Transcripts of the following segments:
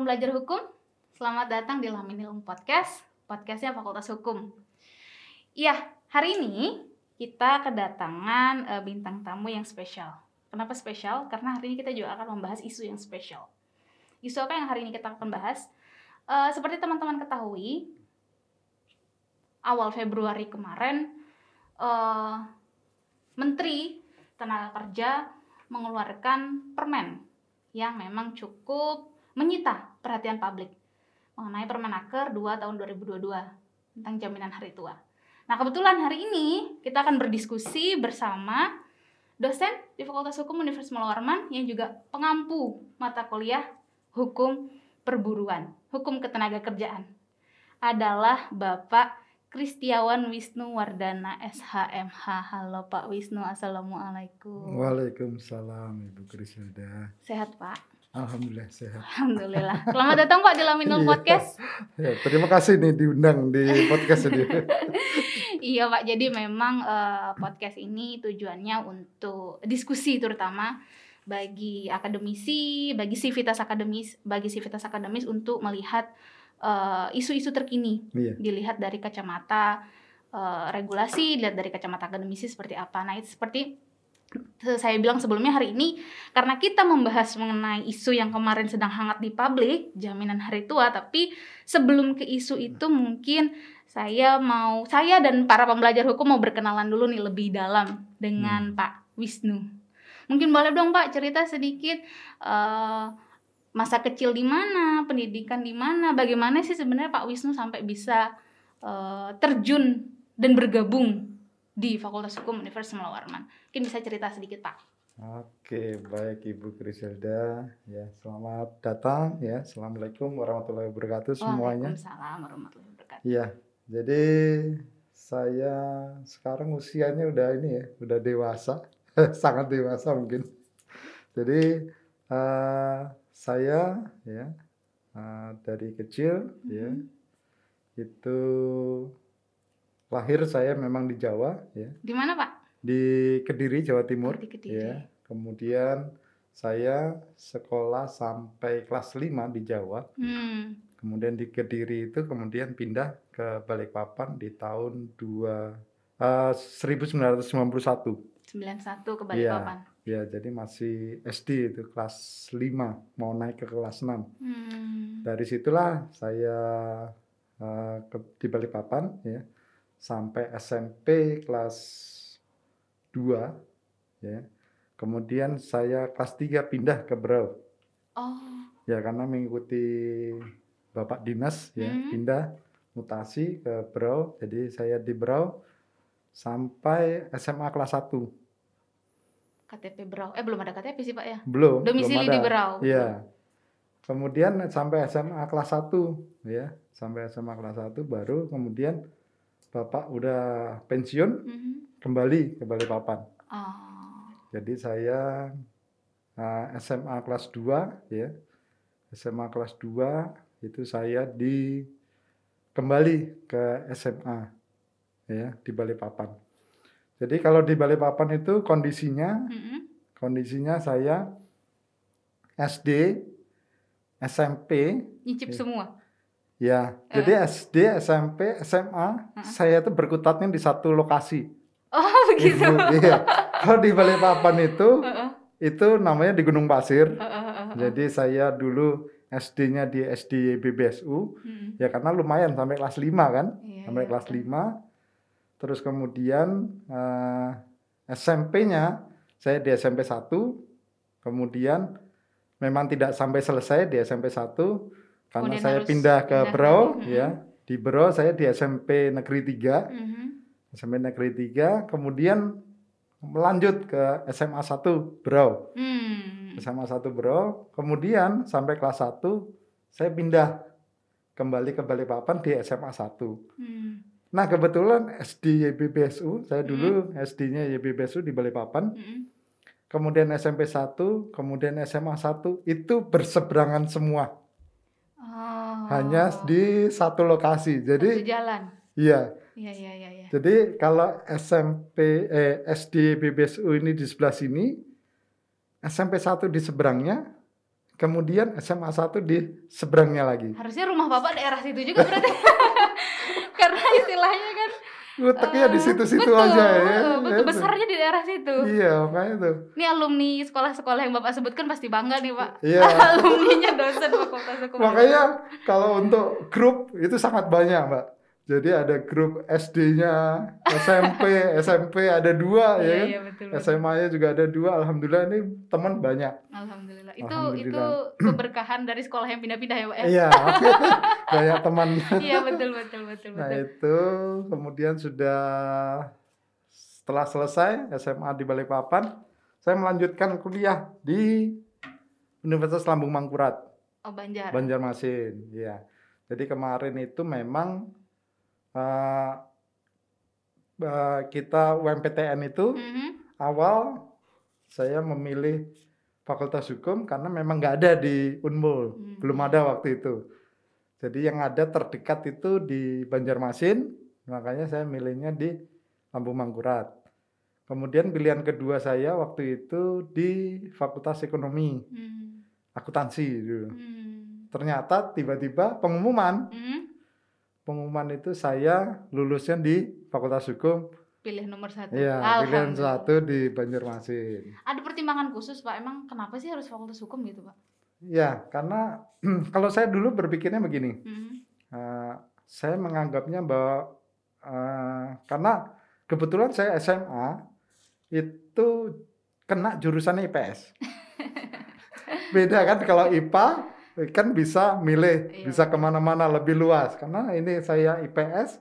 pembelajar hukum, selamat datang di Lamin Ilmu Podcast, podcastnya Fakultas Hukum. Iya, hari ini kita kedatangan bintang tamu yang spesial. Kenapa spesial? Karena hari ini kita juga akan membahas isu yang spesial. Isu apa yang hari ini kita akan bahas? Seperti teman-teman ketahui, awal Februari kemarin, Menteri Tenaga Kerja mengeluarkan permen yang memang cukup menyita perhatian publik mengenai Permenaker 2 tahun 2022 tentang jaminan hari tua. Nah, kebetulan hari ini kita akan berdiskusi bersama dosen di Fakultas Hukum Universitas Muhammad Warman yang juga pengampu mata kuliah Hukum Perburuan, Hukum Ketenagakerjaan. Adalah Bapak Kristiawan Wisnu Wardana SHMH. Halo Pak Wisnu, Assalamualaikum. Waalaikumsalam Ibu Krisilda. Sehat Pak? Alhamdulillah sehat. Alhamdulillah. Selamat datang Pak di Lamin Ilmu Podcast. Ya, terima kasih nih diundang di podcast ini. Iya Pak, jadi memang podcast ini tujuannya untuk diskusi terutama bagi akademisi, bagi sivitas akademis untuk melihat isu-isu terkini, dilihat dari kacamata regulasi, dilihat dari kacamata akademisi seperti apa. Nah, itu seperti saya bilang sebelumnya, hari ini karena kita membahas mengenai isu yang kemarin sedang hangat di publik, jaminan hari tua, tapi sebelum ke isu itu mungkin saya dan para pembelajar hukum mau berkenalan dulu nih lebih dalam dengan Pak Wisnu. Mungkin boleh dong Pak cerita sedikit masa kecil di mana, pendidikan di mana, bagaimana sih sebenarnya Pak Wisnu sampai bisa terjun dan bergabung di Fakultas Hukum Universitas Muhammad Warman. Mungkin bisa cerita sedikit Pak. Oke, baik Ibu Krisilda. Ya, selamat datang ya. Assalamualaikum warahmatullahi wabarakatuh semuanya. Waalaikumsalam warahmatullahi wabarakatuh. Ya, jadi saya sekarang usianya udah dewasa, sangat dewasa mungkin. Jadi saya ya dari kecil ya itu lahir saya memang di Jawa ya. Di mana Pak? Di Kediri, Jawa Timur. Di Kediri. Ya. Kemudian saya sekolah sampai kelas 5 di Jawa. Kemudian di Kediri itu kemudian pindah ke Balikpapan di tahun 1991. 91 ke Balikpapan. Ya, jadi masih SD itu kelas 5 mau naik ke kelas 6. Dari situlah saya di Balikpapan ya sampai SMP kelas 2 ya. Kemudian saya kelas 3 pindah ke Berau. Ya, karena mengikuti Bapak Dinas ya, pindah mutasi ke Berau. Jadi saya di Berau sampai SMA kelas 1. KTP Berau. Belum ada KTP sih Pak ya? Belum. Domisili di Berau. Iya. Kemudian sampai SMA kelas 1 ya. Sampai SMA kelas 1 baru kemudian Bapak udah pensiun, kembali ke Balikpapan. Jadi saya SMA kelas 2 ya. SMA kelas 2 itu saya kembali ke SMA ya di Balikpapan. Jadi kalau di Balikpapan itu kondisinya saya SD, SMP nyicip semua. Ya, jadi SD, SMP, SMA saya itu berkutatnya di satu lokasi. Oh begitu. Iya. Kalau di Balikpapan itu namanya di Gunung Pasir. Jadi saya dulu SD-nya di SD BBSU, ya karena lumayan sampai kelas 5 kan, sampai kelas 5. Terus kemudian SMP-nya saya di SMP 1, kemudian memang tidak sampai selesai di SMP 1 karena kemudian saya pindah ke Berau ya. Di Berau saya di SMP Negeri 3. SMP Negeri 3, kemudian melanjut ke SMA 1 Berau. SMA 1 Berau, kemudian sampai kelas 1 saya pindah kembali ke Balikpapan di SMA 1. Nah, kebetulan SD YBBSU, saya dulu SD-nya YBBSU di Balikpapan. Kemudian SMP 1, kemudian SMA 1 itu berseberangan semua. Hanya di satu lokasi. Jadi satu jalan. Iya. Iya. Jadi kalau SD BBSU ini di sebelah sini, SMP 1 di seberangnya, kemudian SMA 1 di seberangnya lagi. Harusnya rumah Bapak daerah situ juga berarti. Karena istilahnya kan Letaknya di situ-situ betul, aja ya. Betul, besarnya di daerah situ. Iya, makanya tuh. Ini alumni sekolah-sekolah yang Bapak sebutkan pasti bangga nih, Pak. Iya. Alumninya dosen Fakultas Hukum. Makanya kalau untuk grup itu sangat banyak, Mbak. Jadi ada grup SD-nya, SMP ada 2 ya kan. Iya, betul. SMA-nya juga ada 2. Alhamdulillah ini teman banyak. Alhamdulillah. Itu keberkahan dari sekolah yang pindah-pindah ya, Pak ya. Iya. Banyak temannya. Iya, betul. Nah, itu kemudian setelah selesai SMA di Balikpapan, saya melanjutkan kuliah di Universitas Lambung Mangkurat. Oh, Banjarmasin, ya. Jadi kemarin itu memang kita UMPTN itu awal saya memilih Fakultas Hukum karena memang nggak ada di Unmul, belum ada waktu itu. Jadi yang ada terdekat itu di Banjarmasin, makanya saya milihnya di Lambung Mangkurat. Kemudian pilihan kedua saya waktu itu di Fakultas Ekonomi, akuntansi dulu. Ternyata tiba-tiba pengumuman itu saya lulusnya di Fakultas Hukum. Pilih nomor 1. Iya, pilihan 1 di Banjarmasin. Ada pertimbangan khusus, Pak? Emang kenapa sih harus Fakultas Hukum gitu, Pak? Ya, karena kalau saya dulu berpikirnya begini. Saya menganggapnya bahwa karena kebetulan saya SMA itu kena jurusannya IPS. Beda kan kalau IPA kan bisa milih, bisa kemana-mana lebih luas. Karena ini saya IPS,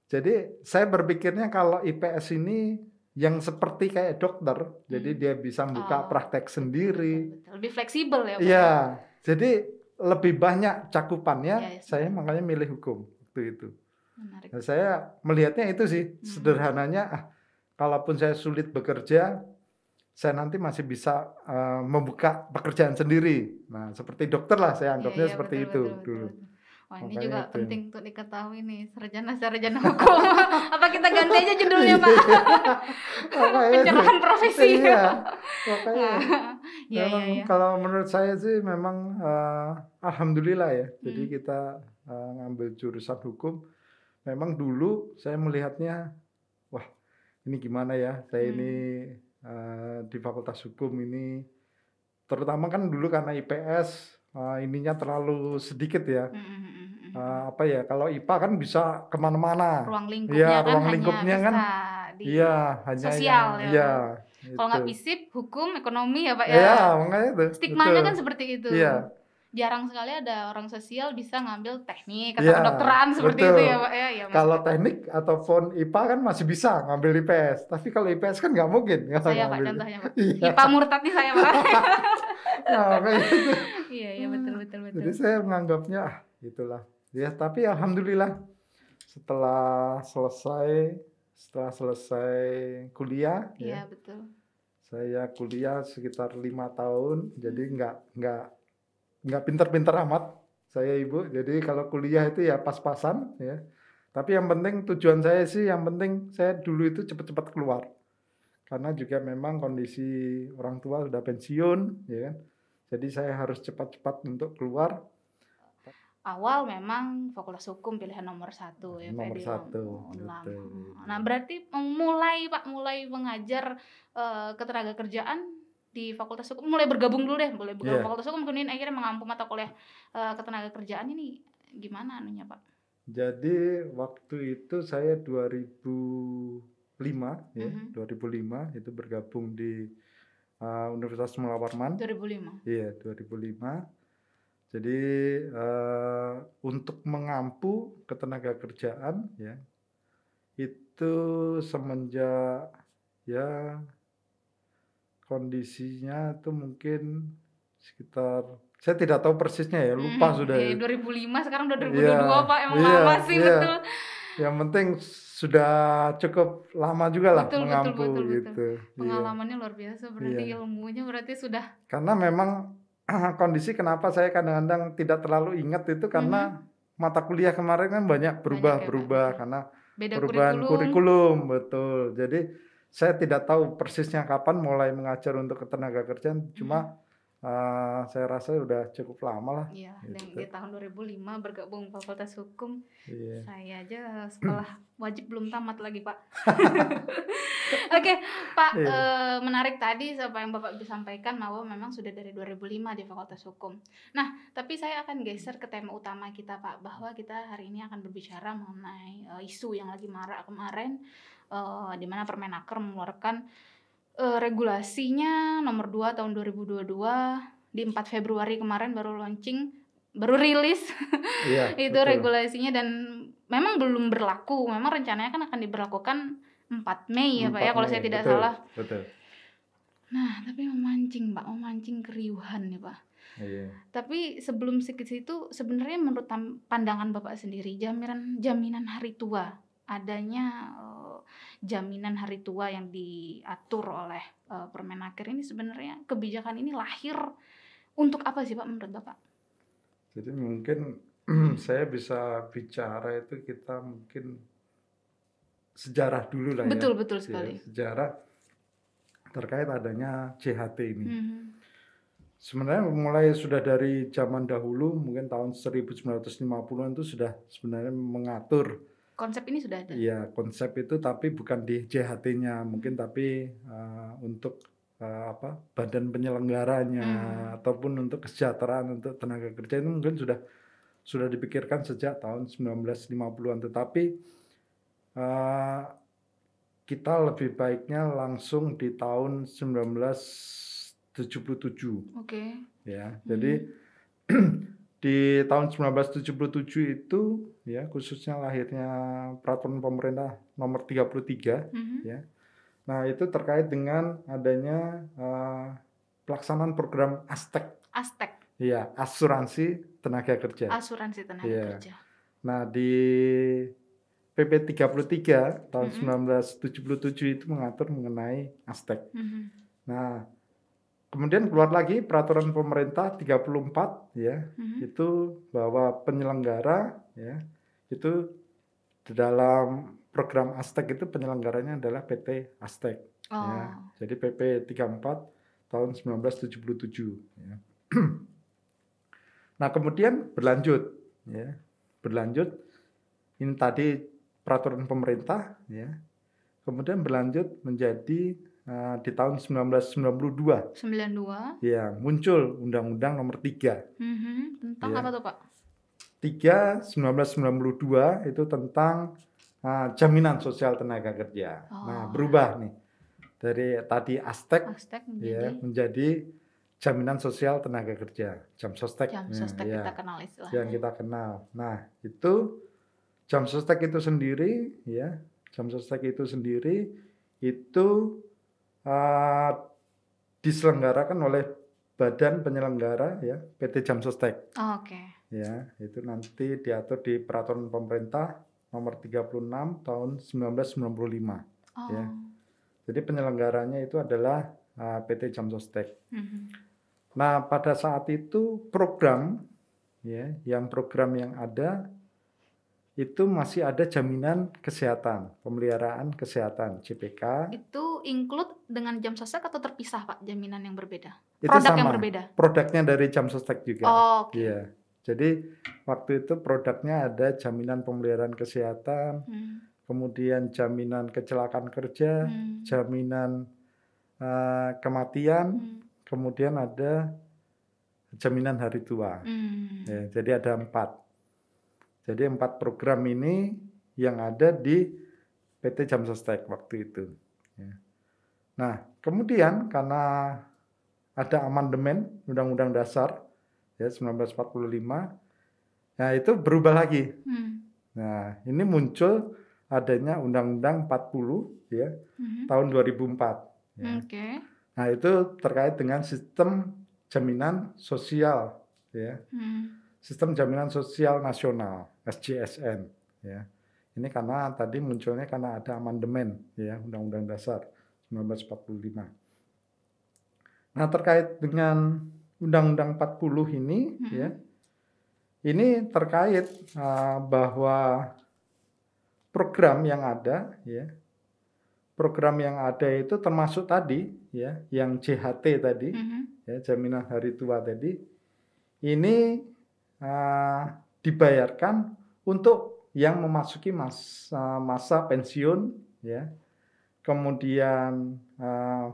jadi saya berpikirnya kalau IPS ini yang seperti kayak dokter, jadi dia bisa buka praktek sendiri. Lebih fleksibel ya Pak? Iya, jadi lebih banyak cakupannya, saya makanya milih hukum waktu itu. Menarik. Nah, saya melihatnya itu sih, sederhananya, kalaupun saya sulit bekerja, saya nanti masih bisa membuka pekerjaan sendiri. Nah, seperti dokter lah, saya anggapnya seperti itu dulu. Wah, ini juga penting untuk diketahui nih, sarjana hukum. Apa kita ganti aja judulnya, Pak? Pencerahan profesi. Iya, makanya. Kalau menurut saya sih memang alhamdulillah ya. Jadi kita ngambil jurusan hukum. Memang dulu saya melihatnya, wah ini gimana ya, saya ini di Fakultas Hukum ini, terutama kan dulu karena IPS ininya terlalu sedikit ya. Kalau IPA kan bisa kemana-mana. Ruang lingkupnya kan hanya sosial ya. Kalau nggak FISIP, hukum, ekonomi ya Pak ya. Iya, makanya itu. Stigmanya kan seperti itu. Iya. Jarang sekali ada orang sosial bisa ngambil teknik atau kedokteran seperti itu ya Pak ya. Kalau teknik ataupun IPA kan masih bisa ngambil IPS, tapi kalau IPS kan nggak mungkin. Saya Pak contohnya Pak. IPA murtad nih saya Pak. Iya betul. Jadi saya menganggapnya itulah. Ya, tapi alhamdulillah setelah selesai kuliah, betul. Saya kuliah sekitar 5 tahun, jadi nggak pinter-pinter amat saya Ibu. Jadi kalau kuliah itu ya pas-pasan ya. Tapi yang penting tujuan saya sih, yang penting saya dulu itu cepat-cepat keluar. Karena juga memang kondisi orang tua sudah pensiun, ya kan. Jadi saya harus cepat-cepat untuk keluar. Awal memang Fakultas Hukum pilihan nomor 1 ya. Nomor 1. Nah berarti mulai mengajar ketenaga kerjaan di Fakultas Hukum, mulai bergabung dulu deh, Fakultas Hukum, kemudian akhirnya mengampu mata kuliah ketenaga kerjaan ini gimana anunya Pak? Jadi waktu itu saya 2005 ya, 2005 itu bergabung di Universitas Mula Warman. 2005. Iya, 2005. Jadi untuk mengampu ketenaga kerjaan ya, itu semenjak ya kondisinya tuh mungkin sekitar, saya tidak tahu persisnya ya, lupa sudah. 2005 sekarang udah 2022 Pak, emang lama sih betul. Yang penting sudah cukup lama juga lah mengampu gitu. Pengalamannya luar biasa berarti, ilmunya berarti sudah. Karena memang kondisi kenapa saya kadang-kadang tidak terlalu ingat itu karena mata kuliah kemarin kan banyak berubah karena perubahan kurikulum, betul. Jadi saya tidak tahu persisnya kapan mulai mengajar untuk ketenaga kerjaan, cuma saya rasa udah cukup lama lah. Iya, di tahun 2005 bergabung Fakultas Hukum. Iya. Saya aja sekolah wajib belum tamat lagi, Pak. Oke, Pak, menarik tadi apa yang Bapak sampaikan bahwa memang sudah dari 2005 di Fakultas Hukum. Nah, tapi saya akan geser ke tema utama kita, Pak, bahwa kita hari ini akan berbicara mengenai isu yang lagi marak kemarin, di mana Permenaker mengeluarkan regulasinya nomor 2 tahun 2022 di 4 Februari kemarin baru rilis Iya, itu betul. Regulasinya dan memang belum berlaku. Memang rencananya kan akan diberlakukan 4 Mei ya Pak ya kalau saya tidak salah. Betul. Nah, tapi memancing keriuhan nih Pak. Iya. Tapi sebelum ke situ sebenarnya menurut pandangan Bapak sendiri jaminan hari tua, adanya jaminan hari tua yang diatur oleh Permenaker ini sebenarnya kebijakan ini lahir untuk apa sih Pak menurut Bapak? Jadi mungkin saya bisa bicara itu kita mungkin sejarah dulu lah ya. Betul sekali. Ya, sejarah terkait adanya JHT ini. Sebenarnya mulai sudah dari zaman dahulu mungkin tahun 1950-an itu sudah sebenarnya mengatur. Konsep ini sudah ada? Iya, konsep itu tapi bukan di JHT-nya mungkin tapi untuk badan penyelenggaranya ataupun untuk kesejahteraan untuk tenaga kerja itu mungkin sudah dipikirkan sejak tahun 1950-an, tetapi kita lebih baiknya langsung di tahun 1977. Oke. Ya, jadi di tahun 1977 itu ya khususnya lahirnya peraturan pemerintah nomor 33 ya. Nah, itu terkait dengan adanya pelaksanaan program ASTEK. Iya, asuransi tenaga kerja. Kerja. Nah, di PP 33 tahun 1977 itu mengatur mengenai ASTEK. Nah, kemudian keluar lagi peraturan pemerintah 34 ya, itu bahwa penyelenggara ya, itu di dalam program ASTEK itu penyelenggaranya adalah PT ASTEK. Ya. Jadi PP 34 tahun 1977 ya. Nah, kemudian berlanjut ini tadi peraturan pemerintah ya. Kemudian berlanjut menjadi di tahun 1992. Ya, muncul Undang-Undang Nomor 3. Tentang apa tuh, Pak? 3 1992 itu tentang jaminan sosial tenaga kerja. Nah, berubah nih. Dari tadi ASTEK ya, menjadi jaminan sosial tenaga kerja, Jamsostek. Kita kenal istilahnya. Yang kita kenal. Nah, itu Jamsostek itu sendiri ya, itu diselenggarakan oleh badan penyelenggara ya, PT Jamsostek. Ya, itu nanti diatur di peraturan pemerintah nomor 36 tahun 1995. Ya. Jadi penyelenggaranya itu adalah PT Jamsostek. Nah, pada saat itu program yang ada itu masih ada jaminan kesehatan, pemeliharaan kesehatan JPK. Itu include dengan Jamsostek atau terpisah Pak, jaminan yang berbeda? Itu produk sama, yang berbeda? Produknya dari Jamsostek juga. Iya. Jadi waktu itu produknya ada jaminan pemeliharaan kesehatan, kemudian jaminan kecelakaan kerja, jaminan kematian, kemudian ada jaminan hari tua. Ya, jadi ada 4. Jadi 4 program ini yang ada di PT Jamsostek waktu itu. Ya. Nah, kemudian karena ada amandemen Undang-Undang Dasar ya 1945, nah itu berubah lagi. Nah, ini muncul adanya Undang-Undang 40 ya tahun 2004. Ya. Nah, itu terkait dengan sistem jaminan sosial ya. Sistem Jaminan Sosial Nasional SJSN ya. Ini karena tadi munculnya karena ada amandemen ya Undang-Undang Dasar 1945. Nah, terkait dengan Undang-Undang 40 ini ya. Ini terkait bahwa program yang ada ya. Program yang ada itu termasuk tadi ya, yang JHT tadi, ya, jaminan hari tua tadi, ini dibayarkan untuk yang memasuki masa pensiun, ya, kemudian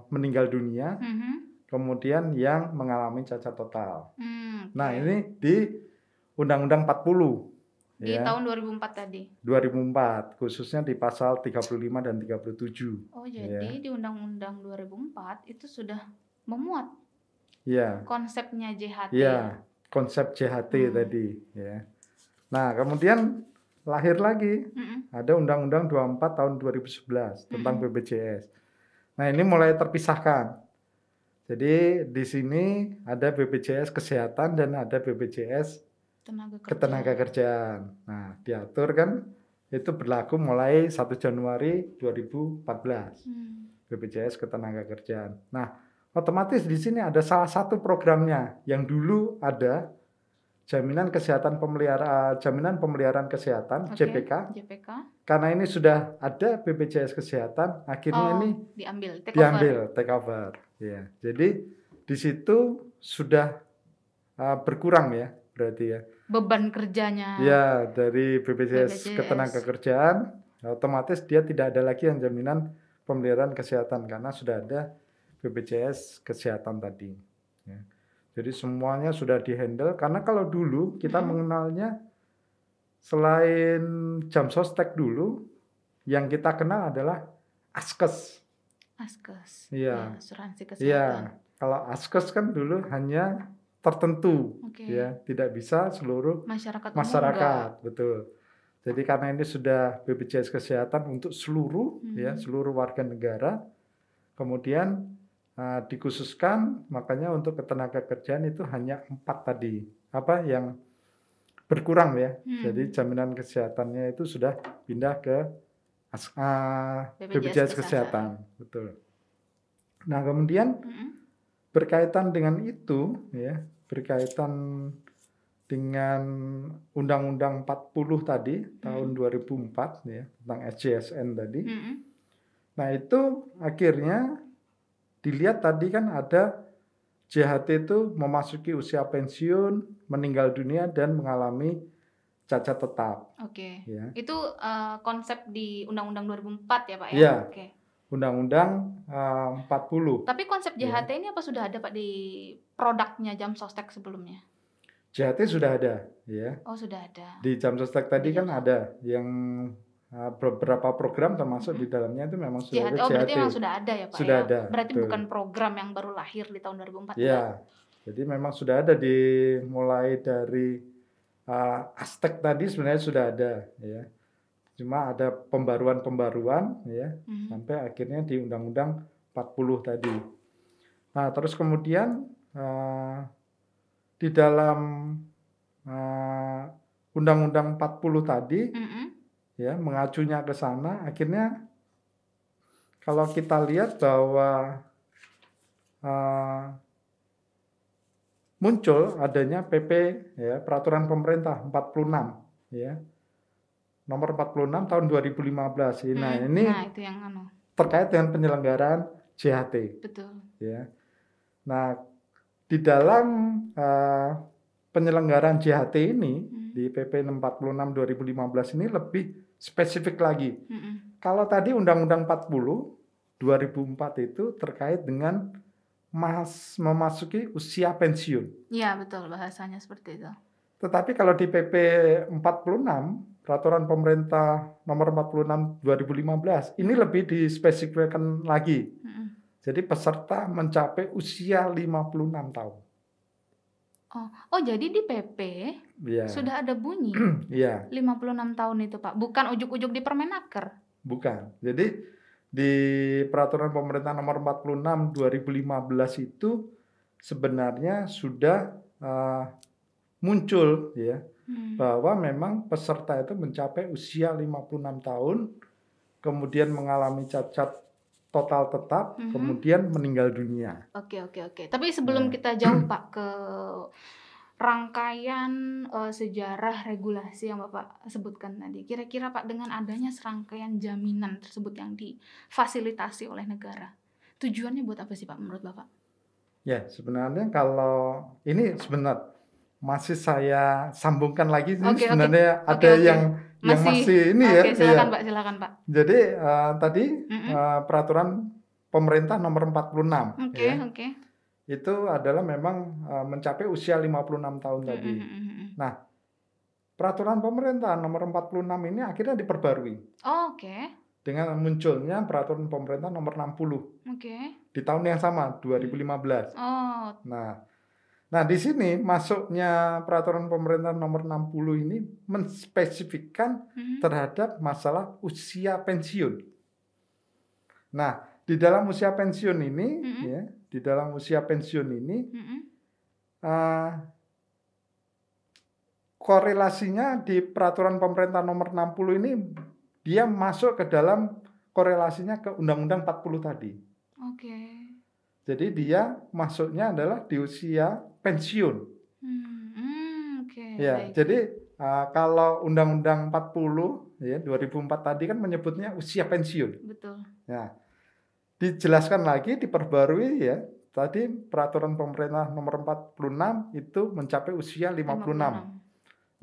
meninggal dunia, kemudian yang mengalami cacat total. Nah, ini di Undang-Undang 40. Di tahun 2004 tadi? 2004, khususnya di pasal 35 dan 37. Oh, jadi di Undang-Undang 2004 itu sudah memuat konsepnya JHT. Iya, konsep JHT tadi. Ya. Nah, kemudian lahir lagi, ada Undang-Undang 24 tahun 2011 tentang BPJS. Nah, ini mulai terpisahkan. Jadi di sini ada BPJS Kesehatan dan ada BPJS Ketenagakerjaan. Nah, diatur kan itu berlaku mulai 1 Januari 2014. BPJS Ketenagakerjaan. Nah, otomatis di sini ada salah satu programnya yang dulu ada jaminan pemeliharaan kesehatan, JPK. Karena ini sudah ada BPJS Kesehatan, akhirnya ini diambil take over. Ya. Jadi di situ sudah berkurang ya, berarti ya. Beban kerjanya. Ya, dari BPJS Ketenagakerjaan, otomatis dia tidak ada lagi yang jaminan pemeliharaan kesehatan karena sudah ada BPJS Kesehatan tadi. Ya. Jadi semuanya sudah dihandle karena kalau dulu kita mengenalnya selain jam sostek dulu, yang kita kenal adalah Askes. Iya. Asuransi kesehatan. Iya. Kalau Askes kan dulu hanya tertentu, ya, tidak bisa seluruh masyarakat, betul. Jadi karena ini sudah BPJS Kesehatan untuk seluruh, ya, seluruh warga negara, kemudian dikhususkan, makanya untuk ketenagakerjaan itu hanya 4 tadi, yang berkurang ya. Jadi jaminan kesehatannya itu sudah pindah ke BPJS Kesehatan, betul. Nah, kemudian berkaitan dengan itu, ya, berkaitan dengan Undang-Undang 40 tadi tahun 2004 ya, tentang SJSN tadi. Nah, itu akhirnya dilihat tadi kan ada JHT itu memasuki usia pensiun, meninggal dunia dan mengalami cacat tetap. Ya. Itu konsep di Undang-Undang 2004 ya, Pak ya? Iya. Undang-Undang 40. Tapi konsep JHT ini apa sudah ada, Pak, di produknya Jam Sostek sebelumnya? JHT sudah ada, ya. Oh, sudah ada. Di Jam Sostek tadi kan ada yang beberapa program termasuk di dalamnya itu memang sudah ada JHT. Berarti memang sudah ada ya, Pak? Sudah ada. Berarti bukan program yang baru lahir di tahun 2004 ya? Jadi memang sudah ada mulai dari Astek tadi sebenarnya sudah ada, ya. Cuma ada pembaruan ya, sampai akhirnya di Undang-Undang 40 tadi. Nah, terus kemudian di dalam Undang-Undang 40 tadi, ya, mengacunya ke sana, akhirnya kalau kita lihat bahwa muncul adanya PP, ya, Peraturan Pemerintah 46, ya. Nomor 46 tahun 2015. Nah, ini itu yang terkait dengan penyelenggaraan JHT. Betul. Ya. Nah, di dalam penyelenggaraan JHT ini di PP 46 2015 ini lebih spesifik lagi. Kalau tadi Undang-Undang 40 2004 itu terkait dengan memasuki usia pensiun. Iya, betul, bahasanya seperti itu. Tetapi kalau di PP 46 Peraturan Pemerintah Nomor 46 2015 ini lebih dispesifikkan lagi. Jadi peserta mencapai usia 56 tahun. Oh, jadi di PP sudah ada bunyi 56 tahun itu, Pak. Bukan ujuk-ujuk di Permenaker. Bukan. Jadi di Peraturan Pemerintah Nomor 46 2015 itu sebenarnya sudah muncul, ya, bahwa memang peserta itu mencapai usia 56 tahun, kemudian mengalami cacat total tetap, kemudian meninggal dunia. Oke. Tapi sebelum kita jauh, Pak, ke rangkaian sejarah regulasi yang Bapak sebutkan tadi, kira-kira, Pak, dengan adanya serangkaian jaminan tersebut yang difasilitasi oleh negara, tujuannya buat apa sih Pak menurut Bapak? Ya, sebenarnya kalau ini sebenarnya masih saya sambungkan lagi sih, sebenarnya ada yang masih ini ya. Silakan Pak, silakan Pak. Jadi tadi peraturan pemerintah nomor 46 itu adalah memang mencapai usia 56 tahun tadi. Nah, peraturan pemerintah nomor 46 ini akhirnya diperbarui. Dengan munculnya peraturan pemerintah nomor 60. Di tahun yang sama, 2015. Nah, di sini masuknya peraturan pemerintah nomor 60 ini menspesifikkan terhadap masalah usia pensiun. Nah, di dalam usia pensiun ini, korelasinya di peraturan pemerintah nomor 60 ini dia masuk ke dalam korelasinya ke Undang-Undang 40 tadi. Jadi dia masuknya adalah di usia pensiun. Jadi kalau Undang-Undang 40 ya 2004 tadi kan menyebutnya usia pensiun. Betul. Nah, dijelaskan lagi, diperbarui ya. Tadi peraturan pemerintah nomor 46 itu mencapai usia 56.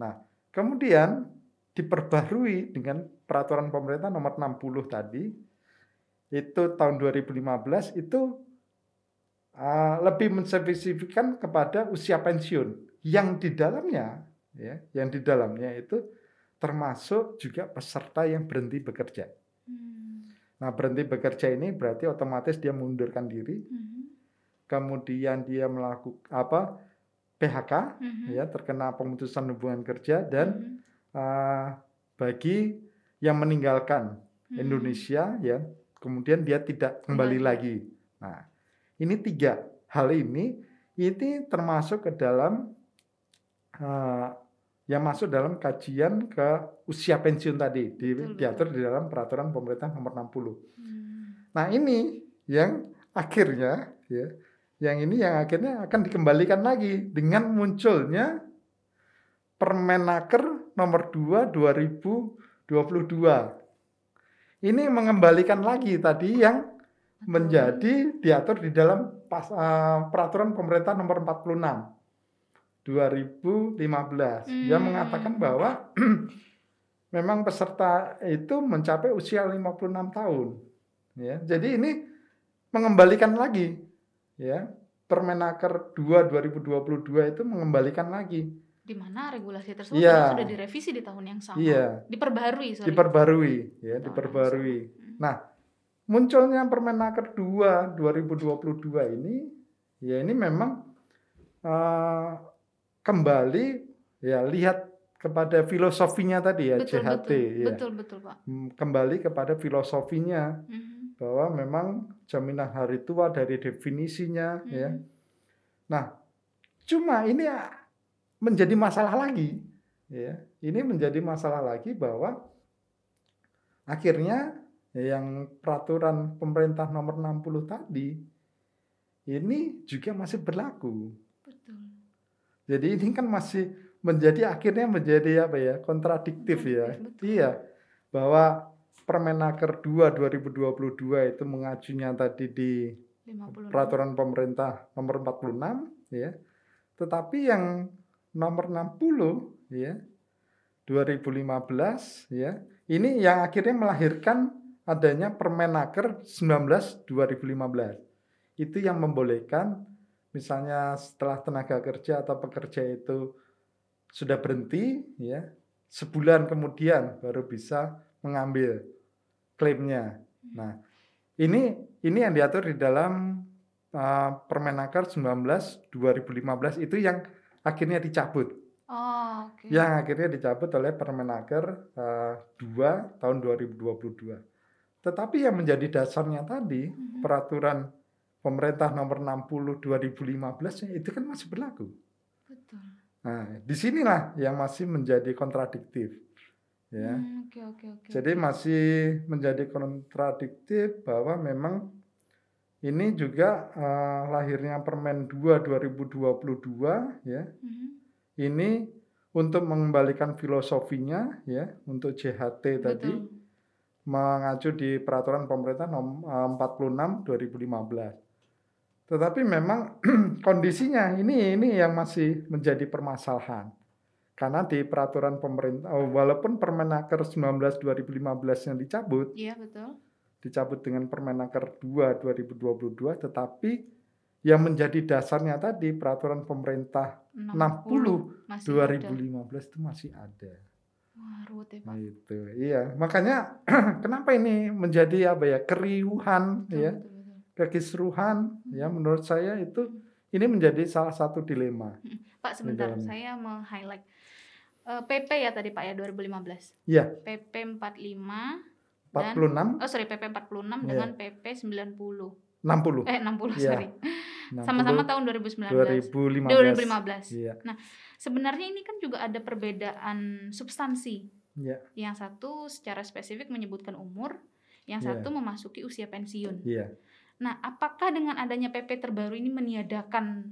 Nah, kemudian diperbarui dengan peraturan pemerintah nomor 60 tadi. Itu tahun 2015 itu lebih menspesifikkan kepada usia pensiun yang di dalamnya itu termasuk juga peserta yang berhenti bekerja. Nah, berhenti bekerja ini berarti otomatis dia mengundurkan diri, kemudian dia melakukan PHK, ya terkena pemutusan hubungan kerja, dan bagi yang meninggalkan Indonesia, ya kemudian dia tidak kembali lagi. Nah, ini 3 hal ini termasuk ke dalam yang masuk dalam kajian ke usia pensiun tadi diatur di dalam peraturan pemerintah nomor 60. Nah, ini yang akhirnya yang akhirnya akan dikembalikan lagi dengan munculnya Permenaker nomor 2 2022. Ini mengembalikan lagi tadi yang menjadi diatur di dalam peraturan pemerintah nomor 46 2015 yang mengatakan bahwa memang peserta itu mencapai usia 56 tahun. Ya, jadi ini mengembalikan lagi, ya, Permenaker 2 2022 itu mengembalikan lagi. Di mana regulasi tersebut sudah direvisi di tahun yang sama. Diperbarui. Nah, munculnya Permenaker 2 2022 ini, ya ini memang kembali ya lihat kepada filosofinya tadi ya, JHT. Betul Pak. Kembali kepada filosofinya bahwa memang jaminan hari tua dari definisinya ya. Nah, cuma ini menjadi masalah lagi ya. Ini menjadi masalah lagi bahwa akhirnya yang peraturan pemerintah nomor 60 tadi ini juga masih berlaku. Betul. Jadi ini kan masih akhirnya menjadi kontradiktif ya. Betul. Iya, bahwa Permenaker 2 2022 itu mengacunya tadi di 56. Peraturan pemerintah nomor 46 ya. Tetapi yang nomor 60 ya 2015 ya. Ini yang akhirnya melahirkan adanya Permenaker 19 2015. Itu yang membolehkan misalnya setelah tenaga kerja atau pekerja itu sudah berhenti, ya, sebulan kemudian baru bisa mengambil klaimnya. Nah, ini yang diatur di dalam Permenaker 19 2015 itu yang akhirnya dicabut. Yang akhirnya dicabut oleh Permenaker 2 tahun 2022. Tetapi yang menjadi dasarnya tadi peraturan pemerintah nomor 60 2015 itu kan masih berlaku. Betul. Nah, disinilah yang masih menjadi kontradiktif. Ya. Jadi masih menjadi kontradiktif bahwa memang ini juga lahirnya Permen 2 2022 ya. Ini untuk mengembalikan filosofinya ya, untuk JHT tadi mengacu di peraturan pemerintah nomor 46 2015. Tetapi memang kondisinya ini yang masih menjadi permasalahan. Karena di peraturan pemerintah, walaupun Permenaker 19 2015 yang dicabut, Iya, betul. Dicabut dengan Permenaker 2 2022, tetapi yang menjadi dasarnya tadi peraturan pemerintah 60 2015 itu masih ada. Wah, ruwet ya, Pak. Itu, iya. Makanya kenapa ini menjadi keriuhan, Betul, ya, betul. kekisruhan, ya, menurut saya itu ini menjadi salah satu dilema. Pak, sebentar, saya meng-highlight PP ya tadi Pak ya 2015. Iya. PP 45 46. PP 46 dengan PP 90. 60. 60, ya. sorry. Sama-sama tahun 2015. Iya. Nah, sebenarnya ini kan juga ada perbedaan substansi. Iya. Yang satu secara spesifik menyebutkan umur, yang satu memasuki usia pensiun. Iya. Nah, apakah dengan adanya PP terbaru ini meniadakan,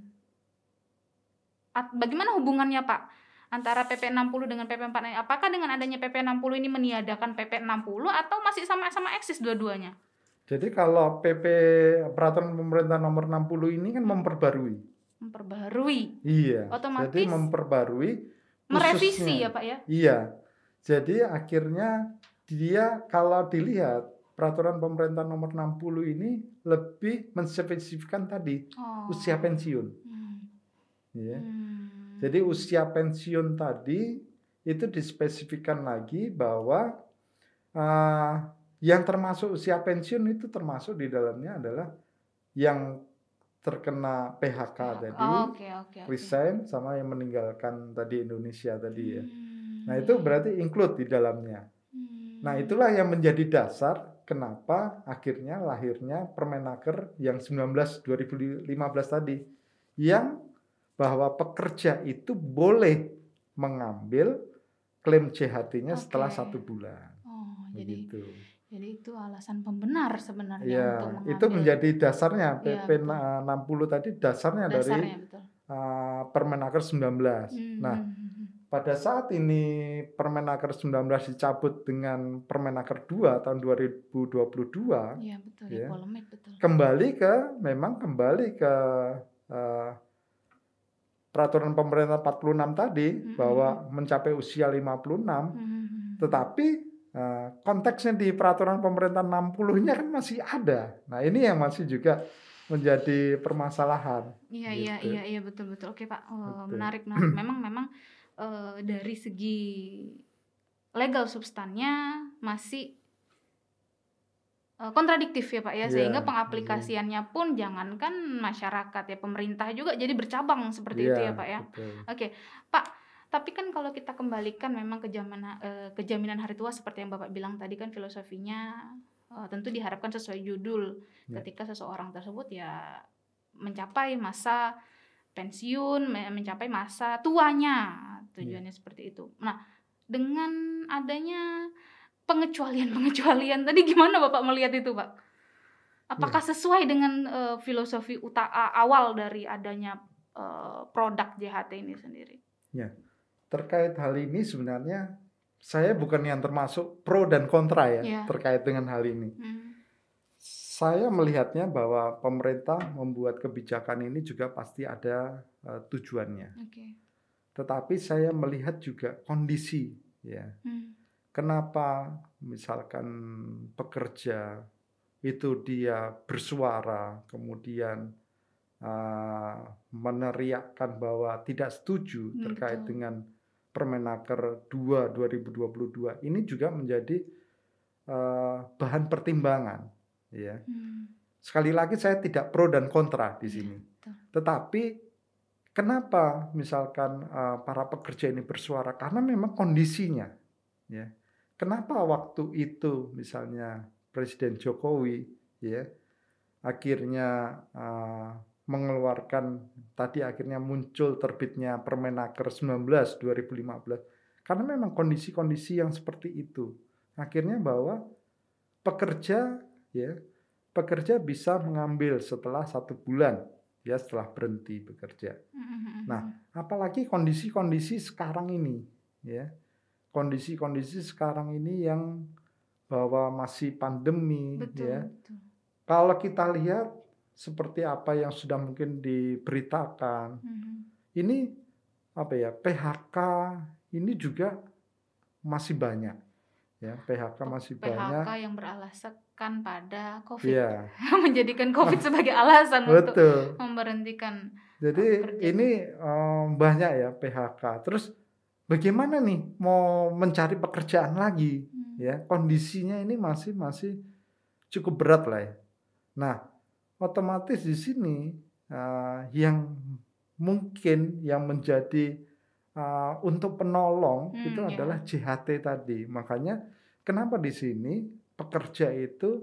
bagaimana hubungannya Pak antara PP 60 dengan PP 46? Apakah dengan adanya PP 60 ini meniadakan PP 60 atau masih sama-sama eksis dua-duanya? Jadi kalau PP peraturan pemerintah nomor 60 ini kan memperbarui. Iya. Otomatis jadi memperbarui, merevisi ya Pak ya? Iya. Jadi akhirnya dia kalau dilihat peraturan pemerintah nomor 60 ini lebih menspesifikkan tadi usia pensiun. Ya. Jadi usia pensiun tadi itu dispesifikkan lagi bahwa yang termasuk usia pensiun itu termasuk di dalamnya adalah yang terkena PHK tadi, resign, sama yang meninggalkan tadi Indonesia tadi ya. Nah itu berarti include di dalamnya. Nah itulah yang menjadi dasar kenapa akhirnya lahirnya Permenaker yang 19 2015 tadi, yang bahwa pekerja itu boleh mengambil klaim CHT-nya setelah 1 bulan. Jadi itu alasan pembenar sebenarnya untuk mengambil. Itu menjadi dasarnya PP 60 tadi dasarnya dari Permenaker 19. Nah, pada saat ini Permenaker 19 dicabut dengan Permenaker 2 tahun 2022. Iya, betul. Ya, polemik, betul. Kembali ke peraturan pemerintah 46 tadi bahwa mencapai usia 56. Tetapi konteksnya di peraturan pemerintah 60-nya kan masih ada. Nah, ini yang masih juga menjadi permasalahan. Iya, betul. Oke, Pak. Menarik. Memang dari segi legal substannya masih kontradiktif ya Pak ya, sehingga pengaplikasiannya pun jangankan masyarakat ya, pemerintah juga jadi bercabang seperti itu ya Pak ya. Betul. Oke, Pak. Tapi kan kalau kita kembalikan memang ke kejaminan hari tua seperti yang Bapak bilang tadi kan filosofinya tentu diharapkan sesuai judul ketika seseorang tersebut ya mencapai masa pensiun, mencapai masa tuanya, tujuannya seperti itu. Nah, dengan adanya pengecualian tadi gimana Bapak melihat itu Pak? Apakah sesuai dengan filosofi awal dari adanya produk JHT ini sendiri? Ya. Terkait hal ini sebenarnya saya bukan yang termasuk pro dan kontra ya terkait dengan hal ini. Saya melihatnya bahwa pemerintah membuat kebijakan ini juga pasti ada tujuannya. Tetapi saya melihat juga kondisi ya. Kenapa misalkan pekerja itu dia bersuara kemudian meneriakkan bahwa tidak setuju terkait dengan Permenaker 2 2022 ini juga menjadi bahan pertimbangan ya. Sekali lagi saya tidak pro dan kontra di sini. Tetapi kenapa misalkan para pekerja ini bersuara? Karena memang kondisinya ya. Kenapa waktu itu misalnya Presiden Jokowi ya akhirnya mengeluarkan tadi akhirnya muncul terbitnya Permenaker 19 2015 karena memang kondisi-kondisi yang seperti itu. Akhirnya bahwa pekerja bisa mengambil setelah 1 bulan ya setelah berhenti bekerja. Nah, apalagi kondisi-kondisi sekarang ini ya. Kondisi-kondisi sekarang ini yang bahwa masih pandemi, Betul, ya. betul. Kalau kita lihat seperti apa yang sudah mungkin diberitakan, ini apa ya, PHK ini juga masih banyak, ya. PHK masih banyak. PHK yang beralasan pada COVID, Iya. menjadikan COVID sebagai alasan untuk Betul. memberhentikan Jadi pekerjaan. ini banyak ya PHK. Terus bagaimana nih mau mencari pekerjaan lagi, ya? Kondisinya ini masih cukup berat lah ya. Nah, otomatis di sini yang mungkin yang menjadi untuk penolong itu adalah JHT tadi. Makanya kenapa di sini pekerja itu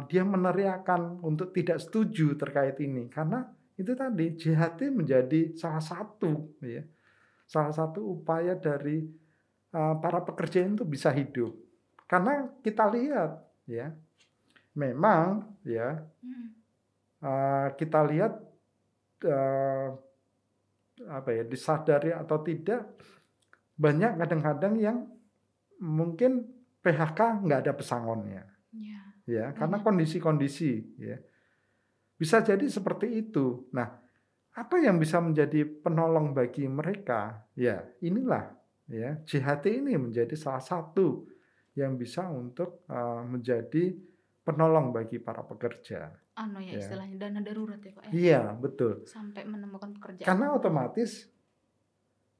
dia meneriakan untuk tidak setuju terkait ini, karena itu tadi JHT menjadi salah satu, ya, salah satu upaya dari para pekerja itu bisa hidup. Karena kita lihat, ya, memang, ya, kita lihat apa ya, disadari atau tidak, banyak kadang-kadang yang mungkin PHK nggak ada pesangonnya, ya, karena kondisi-kondisi, ya, bisa jadi seperti itu. Nah, apa yang bisa menjadi penolong bagi mereka? Ya, inilah, ya, JHT ini menjadi salah satu yang bisa untuk menjadi penolong bagi para pekerja. Istilahnya dana darurat ya Pak ya? Iya, betul. Sampai menemukan pekerjaan. Karena otomatis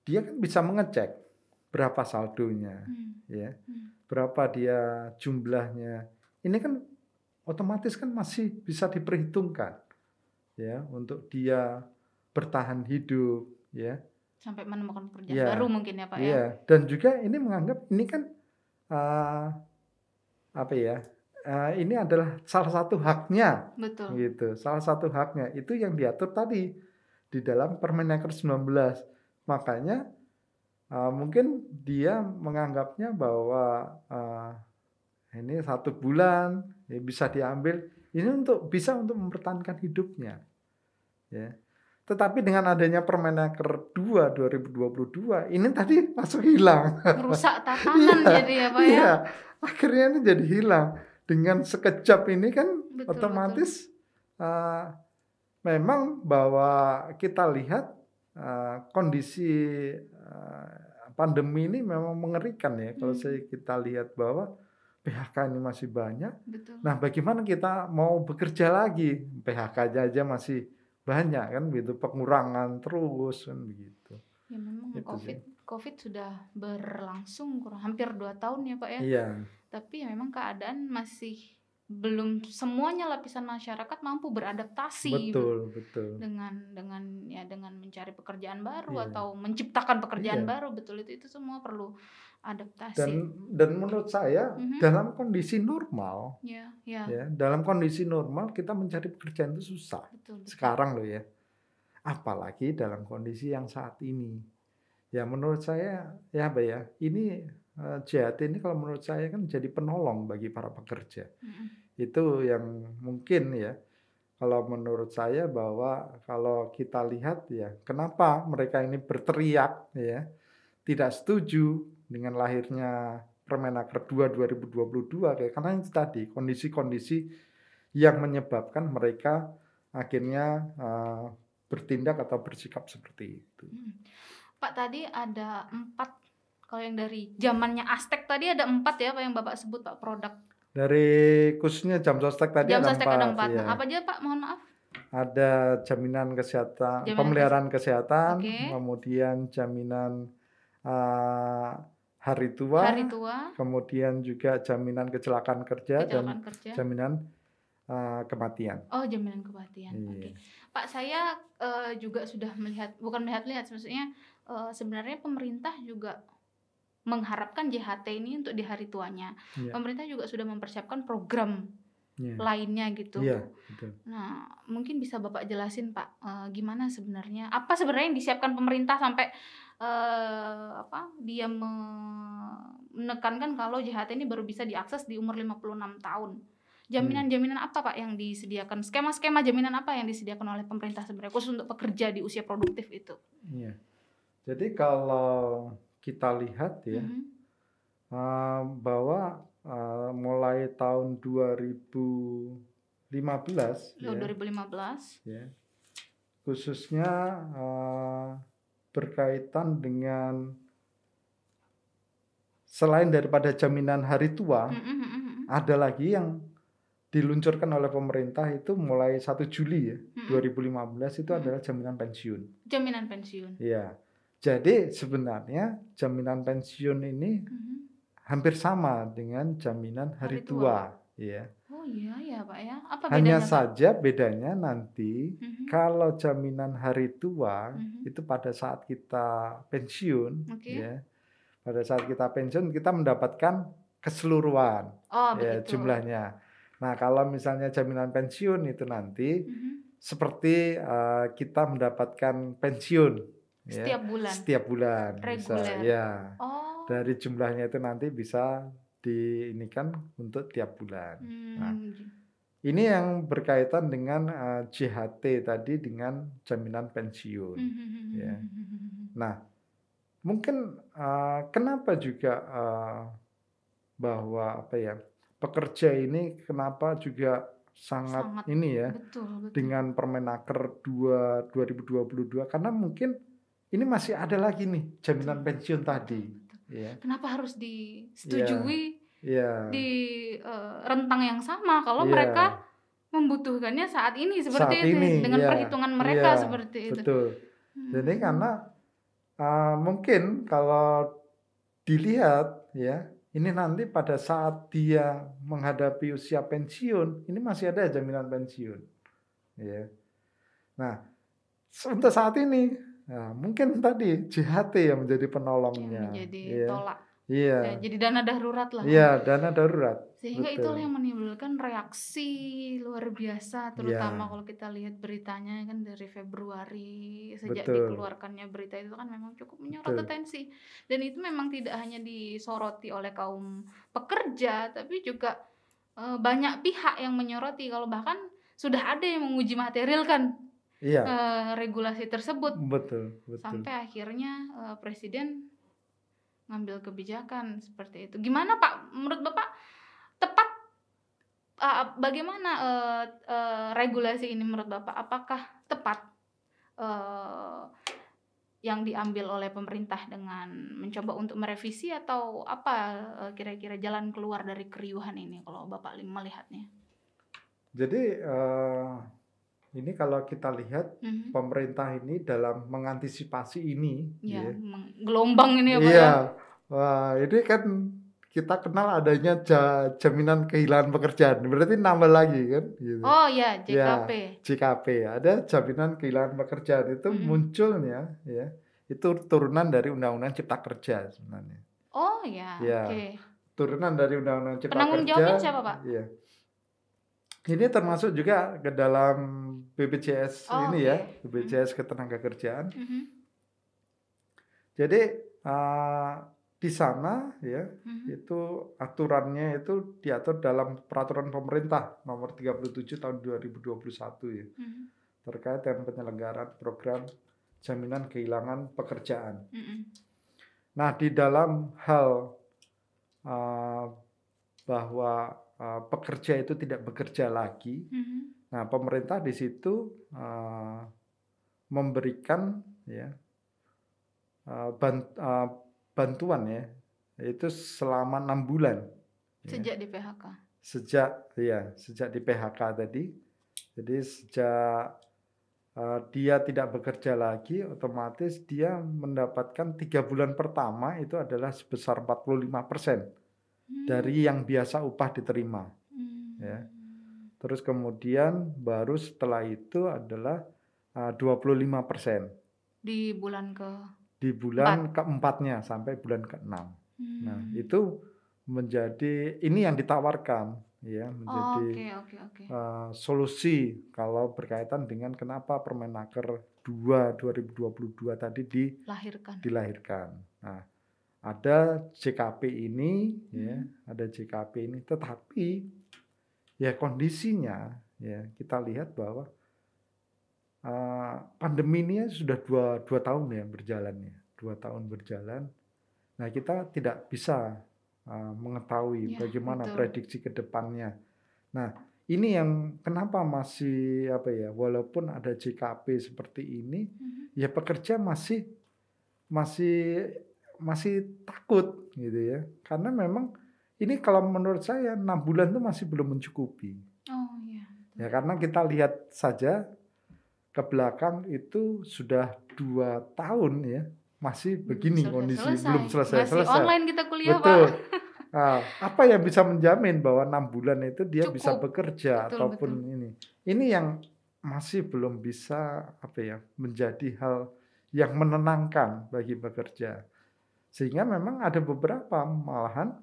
dia kan bisa mengecek berapa saldonya, ya, berapa dia jumlahnya. Ini kan otomatis kan masih bisa diperhitungkan, ya, untuk dia bertahan hidup, ya. Sampai menemukan pekerjaan baru mungkin ya Pak ya? Iya, dan juga ini menganggap ini kan apa ya, ini adalah salah satu haknya. Betul. Gitu, salah satu haknya itu yang diatur tadi di dalam Permenaker 19. Makanya mungkin dia menganggapnya bahwa ini 1 bulan ya bisa diambil ini bisa untuk mempertahankan hidupnya, ya. Tetapi dengan adanya Permenaker 2 2022 ini tadi langsung hilang. Merusak tatanan jadi ya Pak ya? Iya, akhirnya ini jadi hilang. Dengan sekejap ini kan otomatis memang bahwa kita lihat kondisi pandemi ini memang mengerikan ya. Kalau kita lihat bahwa PHK ini masih banyak. Betul. Nah, bagaimana kita mau bekerja lagi? PHK aja masih banyak kan begitu, pengurangan terus kan begitu. Ya memang gitu COVID sudah berlangsung hampir 2 tahun ya Pak ya. Iya. Tapi ya memang keadaan masih belum semuanya lapisan masyarakat mampu beradaptasi. Betul. dengan mencari pekerjaan baru atau menciptakan pekerjaan baru. Betul, itu semua perlu adaptasi. Dan menurut saya dalam kondisi normal, dalam kondisi normal kita mencari pekerjaan itu susah. Betul. Sekarang loh ya. Apalagi dalam kondisi yang saat ini. Ya menurut saya ya apa ya, ini JHT ini kalau menurut saya kan jadi penolong bagi para pekerja. Itu yang mungkin ya, kalau menurut saya bahwa kalau kita lihat ya, kenapa mereka ini berteriak ya, tidak setuju dengan lahirnya Permenaker 2 2022 karena itu tadi kondisi-kondisi yang menyebabkan mereka akhirnya bertindak atau bersikap seperti itu. Pak, tadi ada 4, kalau yang dari zamannya Aztek tadi ada 4 ya Pak yang Bapak sebut Pak, produk. Dari khususnya Jam Sostek tadi ada 4. Ya. Apa aja Pak, mohon maaf? Ada jaminan kesehatan, pemeliharaan kesehatan, kemudian jaminan hari tua, kemudian juga jaminan kecelakaan kerja dan jaminan kematian. Oh, jaminan kematian. Oke. Pak, saya juga sudah bukan melihat maksudnya sebenarnya pemerintah juga mengharapkan JHT ini untuk di hari tuanya. Pemerintah juga sudah mempersiapkan program lainnya gitu. Betul. Nah, mungkin bisa Bapak jelasin Pak, gimana sebenarnya, apa sebenarnya yang disiapkan pemerintah sampai dia menekankan kalau JHT ini baru bisa diakses di umur 56 tahun. Jaminan-jaminan apa Pak yang disediakan? Skema-skema jaminan apa yang disediakan oleh pemerintah sebenarnya khusus untuk pekerja di usia produktif itu? Iya. Jadi kalau kita lihat ya, bahwa mulai tahun 2015 ya, 2015 ya, khususnya berkaitan dengan selain daripada jaminan hari tua, ada lagi yang diluncurkan oleh pemerintah itu mulai 1 Juli ya, 2015 itu adalah jaminan pensiun. Jaminan pensiun. Ya. Jadi sebenarnya jaminan pensiun ini hampir sama dengan jaminan hari tua, ya. Oh iya ya Pak ya. Apa bedanya? Hanya saja bedanya nanti kalau jaminan hari tua itu pada saat kita pensiun, ya. Pada saat kita pensiun kita mendapatkan keseluruhan ya, jumlahnya. Nah, kalau misalnya jaminan pensiun itu nanti seperti kita mendapatkan pensiun setiap bulan. Setiap bulan. Reguler. Bisa, ya. Dari jumlahnya itu nanti bisa diinikan untuk tiap bulan. Nah, ini yang berkaitan dengan JHT tadi dengan jaminan pensiun. Ya. Nah, mungkin kenapa juga bahwa pekerja ini kenapa juga sangat ini ya, betul. Dengan Permenaker 2022 karena mungkin ini masih ada lagi nih jaminan pensiun tadi. Ya. Kenapa harus disetujui di rentang yang sama kalau mereka membutuhkannya saat ini seperti saat itu ini, dengan perhitungan mereka seperti itu. Betul. Jadi karena mungkin kalau dilihat ya, ini nanti pada saat dia menghadapi usia pensiun, ini masih ada jaminan pensiun. Ya. Nah, untuk saat ini, mungkin tadi JHT yang menjadi penolongnya. Yang menjadi tolak. Iya. Ya, jadi dana darurat lah. Iya, dana darurat. Sehingga itulah yang menimbulkan reaksi luar biasa, terutama kalau kita lihat beritanya kan dari Februari sejak dikeluarkannya berita itu kan memang cukup menyorot atensi. Dan itu memang tidak hanya disoroti oleh kaum pekerja, tapi juga banyak pihak yang menyoroti, kalau bahkan sudah ada yang menguji material kan regulasi tersebut. Betul. Sampai akhirnya Presiden ngambil kebijakan seperti itu. Gimana Pak? Menurut Bapak tepat bagaimana regulasi ini menurut Bapak? Apakah tepat yang diambil oleh pemerintah dengan mencoba untuk merevisi atau apa kira-kira jalan keluar dari keriuhan ini kalau Bapak melihatnya? Jadi ini kalau kita lihat pemerintah ini dalam mengantisipasi ini, gelombang ini ya Pak ya. Wah, ini kan kita kenal adanya jaminan kehilangan pekerjaan, berarti nambah lagi kan? Gitu. Oh ya, JKP. Ya, JKP, ada jaminan kehilangan pekerjaan itu munculnya, ya, itu turunan dari Undang-Undang Cipta Kerja sebenarnya. Oh ya, oke. Turunan dari Undang-Undang Cipta Kerja. Penanggung jawabnya siapa Pak? Iya. Ini termasuk juga ke dalam BPJS ini ya, BPJS Ketenagakerjaan. Jadi di sana ya, itu aturannya itu diatur dalam peraturan pemerintah nomor 37 tahun 2021 ya. Terkait dengan penyelenggaraan program jaminan kehilangan pekerjaan. Nah, di dalam hal bahwa pekerja itu tidak bekerja lagi. Nah, pemerintah di situ memberikan ya bantuan ya, itu selama 6 bulan. Sejak di PHK. Sejak di PHK tadi. Jadi sejak dia tidak bekerja lagi, otomatis dia mendapatkan 3 bulan pertama itu adalah sebesar 45%. Dari yang biasa upah diterima, ya. Terus kemudian baru setelah itu adalah 25% di bulan keempatnya sampai bulan ke-6. Nah, itu menjadi ini yang ditawarkan, ya, menjadi solusi kalau berkaitan dengan kenapa Permenaker 2022 tadi dilahirkan. Nah, ada JKP ini, ya, ada JKP ini, tetapi ya kondisinya, ya kita lihat bahwa pandemi ini sudah dua tahun ya berjalan ya, 2 tahun berjalan. Nah, kita tidak bisa mengetahui Ya, bagaimana betul. prediksi ke depannya. Nah, ini yang kenapa masih walaupun ada JKP seperti ini, ya pekerja masih takut gitu ya. Karena memang ini kalau menurut saya 6 bulan itu masih belum mencukupi. Oh iya. Ya karena kita lihat saja ke belakang itu sudah 2 tahun ya, masih begini kondisi, belum selesai-selesai. Masih online kita kuliah, Betul. Pak. Nah, apa yang bisa menjamin bahwa 6 bulan itu dia bisa Cukup. bekerja Betul, ataupun betul. ini. Ini yang masih belum bisa menjadi hal yang menenangkan bagi pekerja. Sehingga memang ada beberapa malahan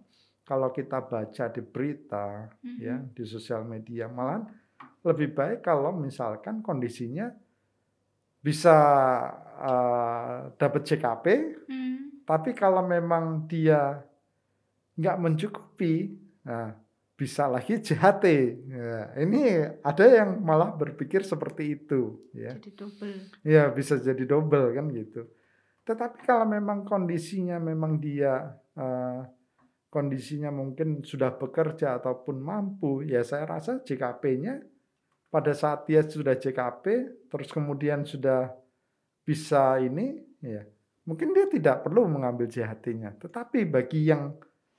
kalau kita baca di berita ya, di sosial media, malahan lebih baik kalau misalkan kondisinya bisa dapat JKP, tapi kalau memang dia nggak mencukupi, nah bisa lagi JHT. Nah, ini ada yang malah berpikir seperti itu, ya. Jadi double. Ya bisa jadi double kan gitu. Tetapi kalau memang kondisinya memang dia kondisinya mungkin sudah bekerja ataupun mampu, ya saya rasa JKP-nya pada saat dia sudah JKP, terus kemudian sudah bisa ini, ya mungkin dia tidak perlu mengambil JHT-nya. Tetapi bagi yang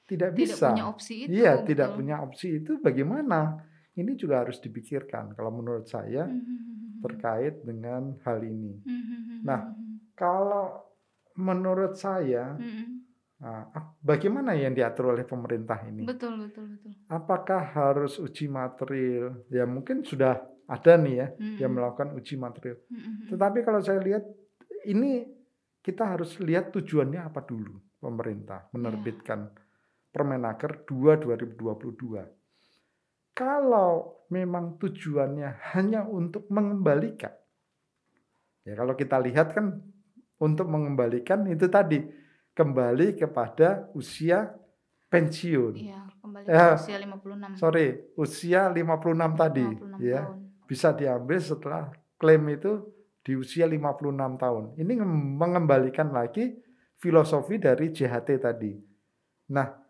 tidak bisa, punya opsi itu, iya betul. tidak punya opsi itu bagaimana? Ini juga harus dipikirkan kalau menurut saya terkait dengan hal ini. Nah, kalau menurut saya, bagaimana yang diatur oleh pemerintah ini? Betul. Apakah harus uji material? Ya mungkin sudah ada nih ya yang melakukan uji material. Tetapi kalau saya lihat ini kita harus lihat tujuannya apa dulu pemerintah menerbitkan Permenaker 2/2022. Kalau memang tujuannya hanya untuk mengembalikan, ya kalau kita lihat kan untuk mengembalikan itu tadi kembali kepada usia pensiun. Iya, kembali ke usia 56. Usia 56 tadi 56 ya. tahun. Bisa diambil setelah klaim itu di usia 56 tahun. Ini mengembalikan lagi filosofi dari JHT tadi. Nah,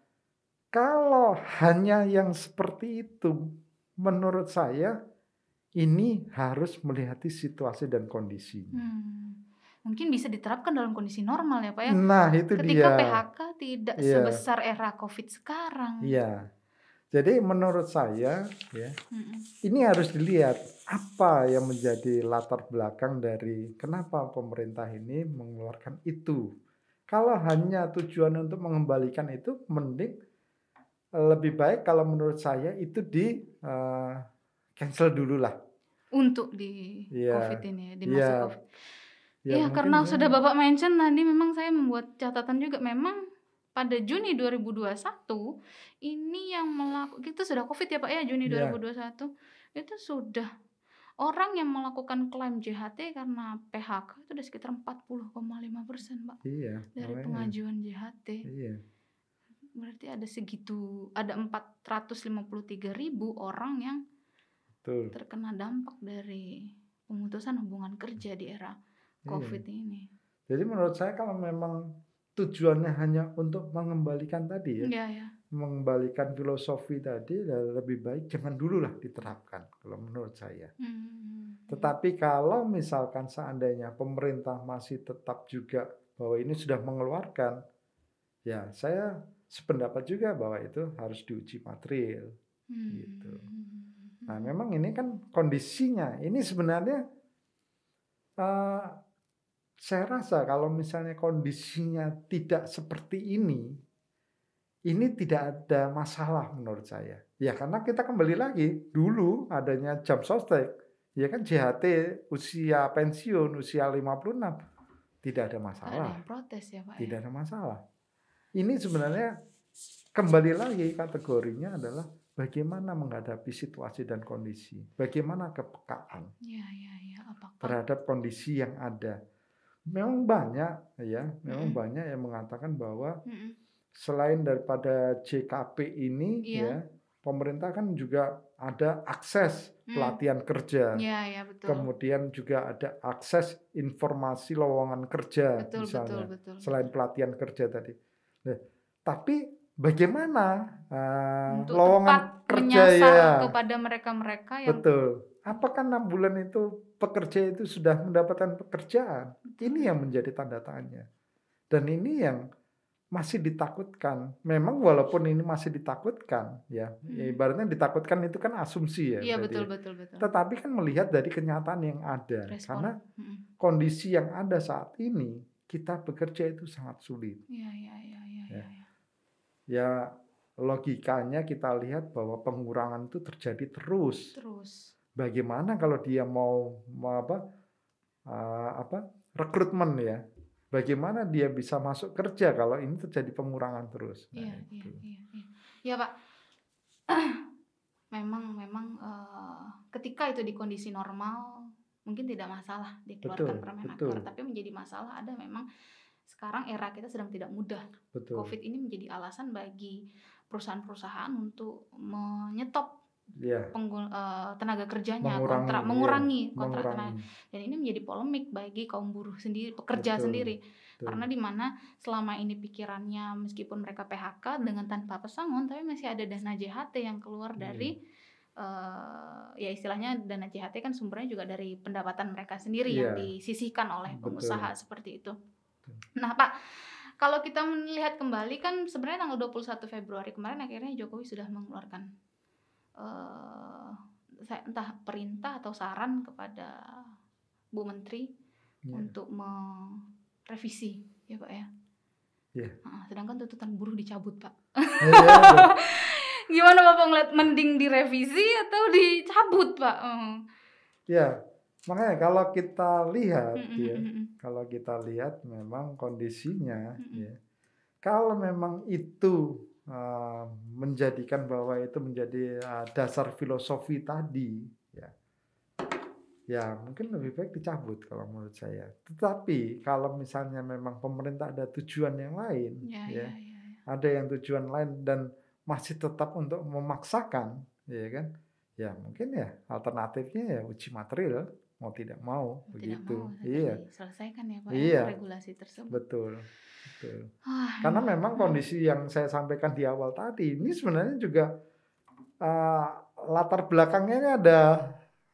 kalau hanya yang seperti itu, menurut saya ini harus melihat situasi dan kondisinya. Mungkin bisa diterapkan dalam kondisi normal ya Pak ya. Nah itu ketika dia. PHK tidak sebesar era COVID sekarang. Iya. Jadi menurut saya ya, ini harus dilihat apa yang menjadi latar belakang dari kenapa pemerintah ini mengeluarkan itu. Kalau hanya tujuan untuk mengembalikan itu, mending lebih baik kalau menurut saya itu di cancel dulu lah. Untuk di COVID ini, di masa COVID. Ya karena sudah Bapak mention tadi, memang saya membuat catatan juga, memang pada Juni 2021 ini yang itu sudah COVID ya Pak ya, Juni 2021 itu sudah orang yang melakukan klaim JHT karena PHK itu udah sekitar 40,5% Pak. Dari pengajuan JHT. Berarti ada segitu, ada 453.000 orang yang terkena dampak dari pemutusan hubungan kerja di era COVID ini. Jadi menurut saya kalau memang tujuannya hanya untuk mengembalikan tadi mengembalikan filosofi tadi, lebih baik jangan dulu lah diterapkan kalau menurut saya. Tetapi kalau misalkan seandainya pemerintah masih tetap juga bahwa ini sudah mengeluarkan, ya saya sependapat juga bahwa itu harus diuji material gitu. Nah memang ini kan kondisinya, ini sebenarnya saya rasa kalau misalnya kondisinya tidak seperti ini tidak ada masalah menurut saya. Ya karena kita kembali lagi, dulu adanya jam sostek, ya kan JHT usia pensiun, usia 56, tidak ada masalah. Tidak ada yang protes ya Pak. Tidak ada masalah. Ini sebenarnya kembali lagi kategorinya adalah bagaimana menghadapi situasi dan kondisi. Bagaimana kepekaan terhadap kondisi yang ada. Memang banyak banyak yang mengatakan bahwa selain daripada JKP ini pemerintah kan juga ada akses pelatihan kerja. Betul. Kemudian juga ada akses informasi lowongan kerja, betul. selain pelatihan kerja tadi. Nah, tapi bagaimana Untuk lowongan tepat kerja menyasar ya. kepada mereka-mereka yang Betul. Apakah 6 bulan itu pekerja itu sudah mendapatkan pekerjaan? Ini yang menjadi tanda tanya. Dan ini yang masih ditakutkan. Memang walaupun ini masih ditakutkan ya, ibaratnya ditakutkan itu kan asumsi ya. Iya, berarti betul. Tetapi kan melihat dari kenyataan yang ada. Respon. Karena kondisi yang ada saat ini, kita bekerja itu sangat sulit. Ya logikanya kita lihat bahwa pengurangan itu terjadi terus. Bagaimana kalau dia mau rekrutmen ya? Bagaimana dia bisa masuk kerja kalau ini terjadi pengurangan terus? Iya Pak. memang ketika itu di kondisi normal mungkin tidak masalah dikeluarkan Permenaker, tapi menjadi masalah ada memang sekarang era kita sedang tidak mudah. COVID ini menjadi alasan bagi perusahaan-perusahaan untuk menyetop tenaga kerjanya, mengurangi kontrak tenaga. Dan ini menjadi polemik bagi kaum buruh sendiri, pekerja sendiri. Karena di mana selama ini pikirannya meskipun mereka PHK dengan tanpa pesangon, tapi masih ada dana JHT yang keluar dari ya istilahnya dana JHT kan sumbernya juga dari pendapatan mereka sendiri yang disisihkan oleh pengusaha seperti itu. Nah Pak, kalau kita melihat kembali kan sebenarnya tanggal 21 Februari kemarin akhirnya Jokowi sudah mengeluarkan entah perintah atau saran kepada Bu Menteri untuk merevisi ya Pak ya. Sedangkan tuntutan buruh dicabut Pak. Gimana Bapak ngeliat, mending direvisi atau dicabut Pak? Ya, makanya kalau kita lihat memang kondisinya kalau memang itu menjadikan bahwa itu menjadi dasar filosofi tadi ya mungkin lebih baik dicabut kalau menurut saya. Tetapi kalau misalnya memang pemerintah ada tujuan yang lain ada yang tujuan lain dan masih tetap untuk memaksakan ya mungkin ya alternatifnya ya uji material mau tidak mau begitu. Selesaikan ya Pak regulasi tersebut. Betul. Karena memang kondisi yang saya sampaikan di awal tadi ini sebenarnya juga latar belakangnya ini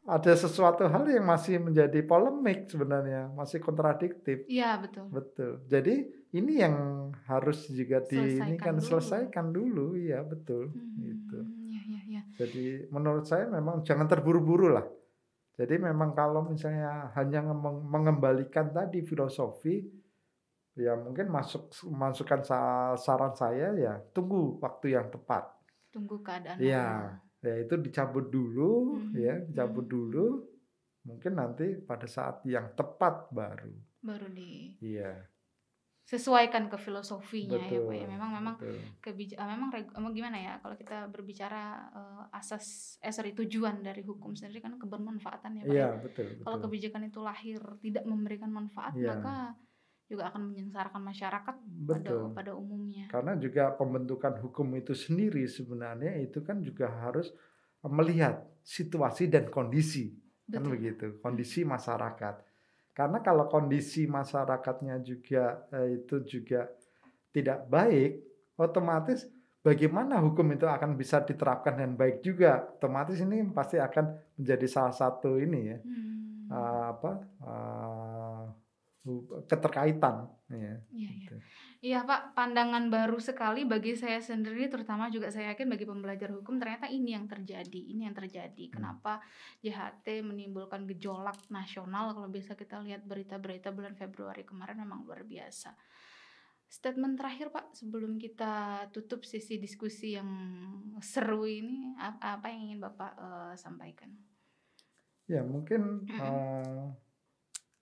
ada sesuatu hal yang masih menjadi polemik sebenarnya, masih kontradiktif. Iya, betul. Jadi ini yang harus juga diselesaikan dulu, ya betul. Gitu. Jadi menurut saya memang jangan terburu-buru lah. Jadi memang kalau misalnya hanya mengembalikan tadi filosofi, ya mungkin masukan saran saya ya tunggu waktu yang tepat. Tunggu keadaan normal. Ya itu dicabut dulu, dicabut dulu. Mungkin nanti pada saat yang tepat baru sesuaikan ke filosofinya ya Pak ya. Memang gimana ya kalau kita berbicara tujuan dari hukum sendiri kan kebermanfaatan ya Pak. Betul. Kalau kebijakan itu lahir tidak memberikan manfaat maka juga akan menyengsarakan masyarakat pada umumnya. Karena juga pembentukan hukum itu sendiri sebenarnya itu kan juga harus melihat situasi dan kondisi. Kan begitu, kondisi masyarakat. Karena kalau kondisi masyarakatnya juga itu juga tidak baik, otomatis bagaimana hukum itu akan bisa diterapkan dengan baik juga. Otomatis ini pasti akan menjadi salah satu ini ya. Keterkaitan Iya Pak, pandangan baru sekali bagi saya sendiri, terutama juga saya yakin bagi pembelajar hukum, ternyata ini yang terjadi. Kenapa JHT menimbulkan gejolak nasional? Kalau bisa kita lihat berita-berita bulan Februari kemarin memang luar biasa. Statement terakhir Pak sebelum kita tutup sesi diskusi yang seru ini, apa yang ingin Bapak sampaikan? Ya mungkin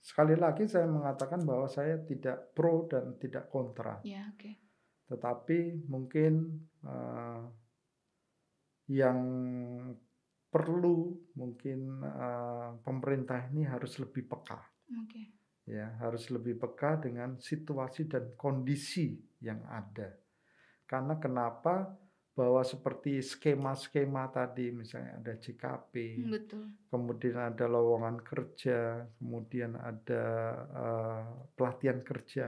sekali lagi saya mengatakan bahwa saya tidak pro dan tidak kontra. Tetapi mungkin yang perlu mungkin pemerintah ini harus lebih peka. Ya, harus lebih peka dengan situasi dan kondisi yang ada. Karena kenapa? Bahwa seperti skema-skema tadi misalnya ada JKP, kemudian ada lowongan kerja, kemudian ada pelatihan kerja.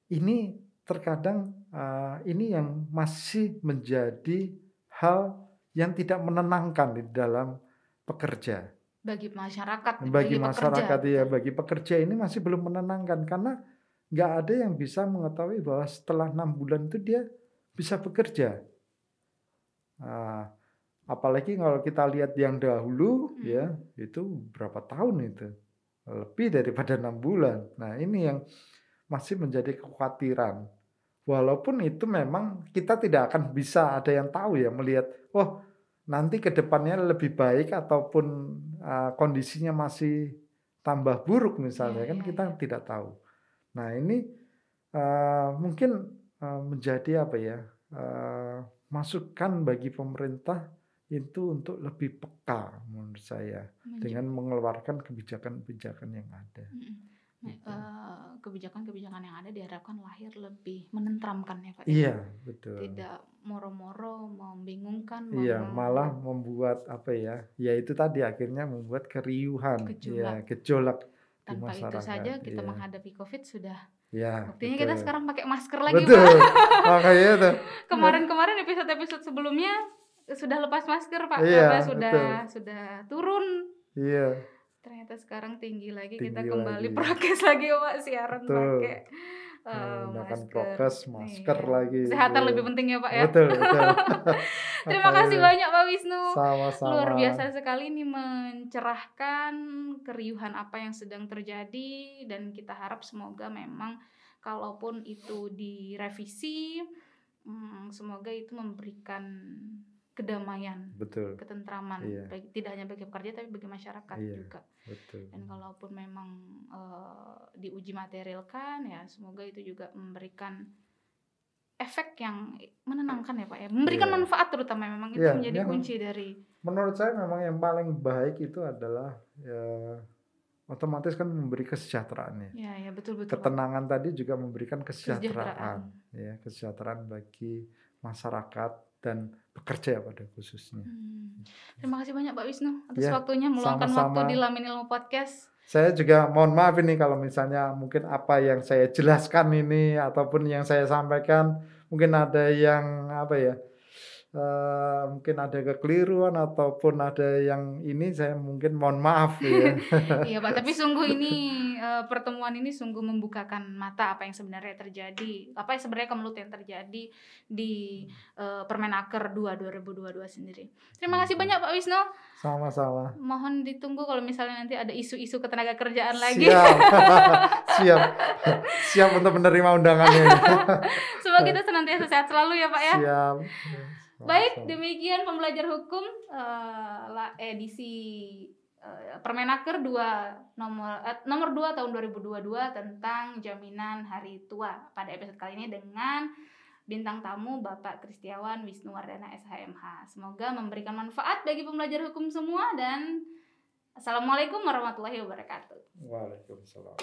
Ini terkadang ini yang masih menjadi hal yang tidak menenangkan di dalam pekerja. Bagi masyarakat, Bagi masyarakat pekerja. Ya, bagi pekerja ini masih belum menenangkan karena nggak ada yang bisa mengetahui bahwa setelah 6 bulan itu dia bisa bekerja. Apalagi kalau kita lihat yang dahulu ya, itu berapa tahun itu, lebih daripada 6 bulan. Nah ini yang masih menjadi kekhawatiran. Walaupun itu memang kita tidak akan bisa ada yang tahu ya, melihat nanti ke depannya lebih baik ataupun kondisinya masih tambah buruk misalnya, kita tidak tahu. Nah ini mungkin menjadi masukan bagi pemerintah itu untuk lebih peka menurut saya dengan mengeluarkan kebijakan-kebijakan yang ada. Kebijakan-kebijakan yang ada diharapkan lahir lebih menenteramkan ya Pak. Iya, betul. Tidak moro-moro, membingungkan. Iya, malah membuat itu tadi akhirnya membuat keriuhan, gejolak di masyarakat. Tanpa itu saja kita menghadapi COVID sudah. Ya, buktinya betul. Kita sekarang pakai masker lagi betul. Pak. Makanya itu. Kemarin episode sebelumnya sudah lepas masker Pak, iya, sudah turun. Iya. Ternyata sekarang tinggi lagi, kita kembali prokes lagi Pak, siaran pakai masker lagi. Kesehatan lebih penting ya Pak ya. Betul. Terima kasih banyak Pak Wisnu. Sama-sama. Luar biasa sekali ini mencerahkan keriuhan apa yang sedang terjadi, dan kita harap semoga memang kalaupun itu direvisi, semoga itu memberikan kedamaian, betul, ketentraman, tidak hanya bagi pekerja tapi bagi masyarakat juga. Betul. Dan kalaupun memang diuji materialkan, ya semoga itu juga memberikan efek yang menenangkan ya Pak ya, memberikan manfaat terutama, memang itu menjadi kunci dari. Menurut saya memang yang paling baik itu adalah otomatis kan memberi kesejahteraan ya. Ya betul. Ketenangan Pak. Tadi juga memberikan kesejahteraan. Ya, kesejahteraan bagi masyarakat dan pekerja pada khususnya. Terima kasih banyak Pak Wisnu atas waktunya meluangkan waktu di Lamin Ilmu Podcast. Saya juga mohon maaf ini kalau misalnya mungkin apa yang saya jelaskan ini ataupun yang saya sampaikan mungkin ada yang mungkin ada kekeliruan ataupun ada yang ini, saya mungkin mohon maaf ya. Iya Pak, tapi sungguh ini pertemuan ini sungguh membukakan mata apa yang sebenarnya terjadi, apa yang sebenarnya kemelut yang terjadi di Permenaker 2 2022 sendiri. Terima kasih banyak Pak Wisnu. Sama-sama. Mohon ditunggu kalau misalnya nanti ada isu-isu ketenaga kerjaan lagi. Siap untuk menerima undangannya. Semoga kita senantiasa sehat selalu ya Pak ya. Siap. Baik, demikian pembelajar hukum edisi Permenaker 2 nomor 2 tahun 2022 tentang jaminan hari tua. Pada episode kali ini dengan bintang tamu Bapak Kristiawan Wisnuwardana SHMH. Semoga memberikan manfaat bagi pembelajar hukum semua, dan Assalamualaikum warahmatullahi wabarakatuh. Waalaikumsalam.